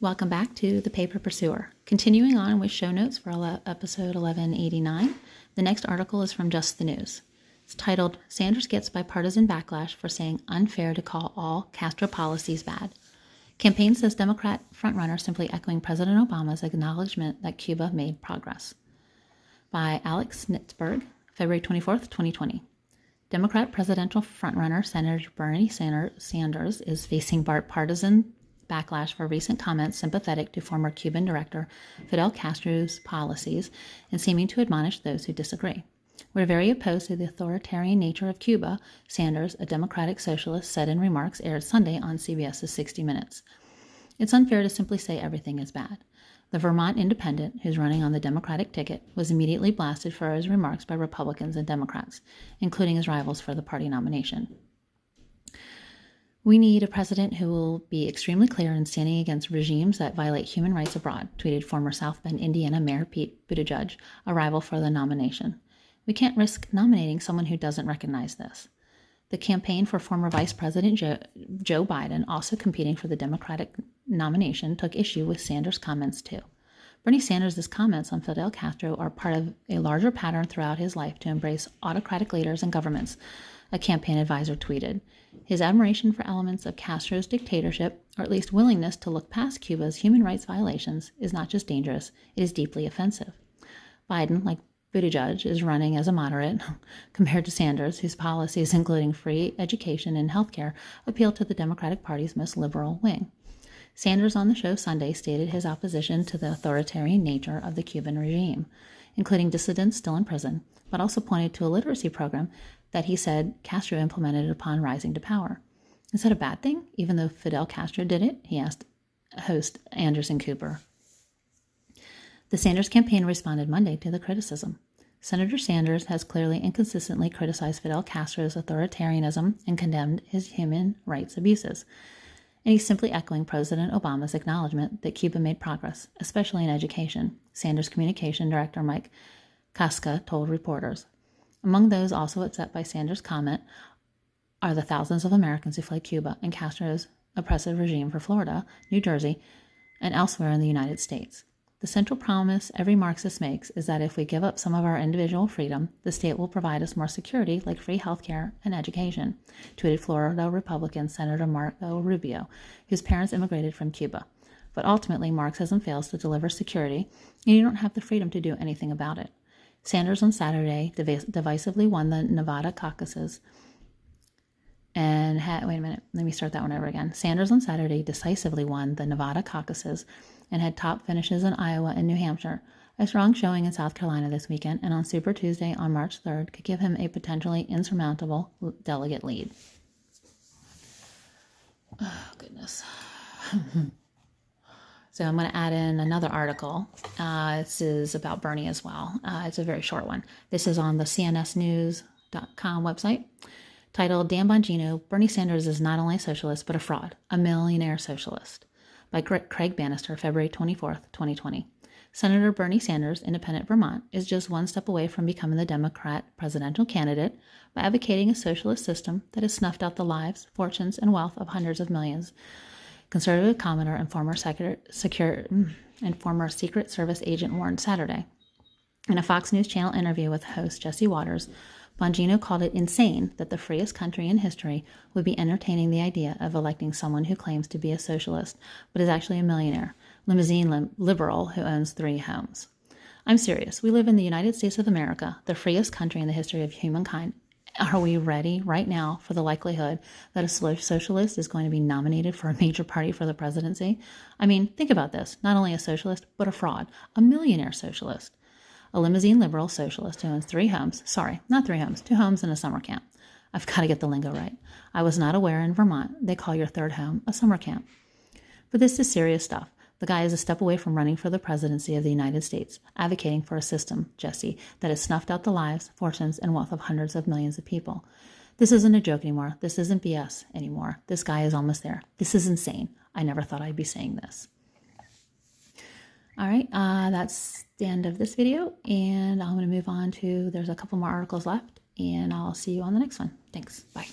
Welcome back to The Paper Pursuer. Continuing on with show notes for episode 1189, the next article is from Just the News. It's titled, Sanders Gets Bipartisan Backlash for Saying Unfair to Call All Castro Policies Bad. Campaign says Democrat frontrunner simply echoing President Obama's acknowledgement that Cuba made progress. By Alex Nitzberg, February 24th, 2020. Democrat presidential frontrunner Senator Bernie Sanders is facing bipartisan backlash for recent comments sympathetic to former Cuban director Fidel Castro's policies and seeming to admonish those who disagree. We're very opposed to the authoritarian nature of Cuba, Sanders, a democratic socialist, said in remarks aired Sunday on CBS's 60 Minutes. It's unfair to simply say everything is bad. The Vermont independent, who's running on the Democratic ticket, was immediately blasted for his remarks by Republicans and Democrats, including his rivals for the party nomination. We need a president who will be extremely clear in standing against regimes that violate human rights abroad, tweeted former South Bend, Indiana Mayor Pete Buttigieg, a rival for the nomination. We can't risk nominating someone who doesn't recognize this. The campaign for former Vice President Joe Biden, also competing for the Democratic nomination, took issue with Sanders' comments too. Bernie Sanders' comments on Fidel Castro are part of a larger pattern throughout his life to embrace autocratic leaders and governments, a campaign advisor tweeted. His admiration for elements of Castro's dictatorship, or at least willingness to look past Cuba's human rights violations, is not just dangerous, it is deeply offensive. Biden, like Buttigieg, is running as a moderate compared to Sanders, whose policies, including free education and health care, appeal to the Democratic Party's most liberal wing. Sanders on the show Sunday stated his opposition to the authoritarian nature of the Cuban regime, including dissidents still in prison, but also pointed to a literacy program that he said Castro implemented upon rising to power. Is that a bad thing, even though Fidel Castro did it? He asked host Anderson Cooper. The Sanders campaign responded Monday to the criticism. Senator Sanders has clearly and consistently criticized Fidel Castro's authoritarianism and condemned his human rights abuses. And he's simply echoing President Obama's acknowledgement that Cuba made progress, especially in education, Sanders communication director Mike Casca told reporters. Among those also upset by Sanders' comment are the thousands of Americans who fled Cuba and Castro's oppressive regime for Florida, New Jersey, and elsewhere in the United States. The central promise every Marxist makes is that if we give up some of our individual freedom, the state will provide us more security like free health care and education, tweeted Florida Republican Senator Marco Rubio, whose parents immigrated from Cuba. But ultimately, Marxism fails to deliver security, and you don't have the freedom to do anything about it. Sanders on Saturday divisively won the Nevada caucuses and Sanders on Saturday decisively won the Nevada caucuses and had top finishes in Iowa and New Hampshire. A strong showing in South Carolina this weekend and on Super Tuesday on March 3rd could give him a potentially insurmountable delegate lead. Oh, goodness. So I'm going to add in another article. This is about Bernie as well. It's a very short one. This is on the CNSnews.com website, titled, Dan Bongino, Bernie Sanders is not only a socialist, but a fraud, a millionaire socialist, by Craig Bannister, February 24th, 2020. Senator Bernie Sanders, independent Vermont, is just one step away from becoming the Democrat presidential candidate by advocating a socialist system that has snuffed out the lives, fortunes, and wealth of hundreds of millions. Conservative commentator and former Secret Service agent warned Saturday. In a Fox News Channel interview with host Jesse Waters, Bongino called it insane that the freest country in history would be entertaining the idea of electing someone who claims to be a socialist, but is actually a millionaire, limousine liberal who owns 3 homes. I'm serious. We live in the United States of America, the freest country in the history of humankind. Are we ready right now for the likelihood that a socialist is going to be nominated for a major party for the presidency? I mean, think about this. Not only a socialist, but a fraud, a millionaire socialist. A limousine liberal socialist who owns 3 homes. Sorry, not 3 homes, 2 homes and a summer camp. I've got to get the lingo right. I was not aware in Vermont they call your 3rd home a summer camp. But this is serious stuff. The guy is a step away from running for the presidency of the United States, advocating for a system, Jesse, that has snuffed out the lives, fortunes, and wealth of hundreds of millions of people. This isn't a joke anymore. This isn't BS anymore. This guy is almost there. This is insane. I never thought I'd be saying this. All right, that's the end of this video, and I'm going to move on to, there's a couple more articles left, and I'll see you on the next one. Thanks. Bye.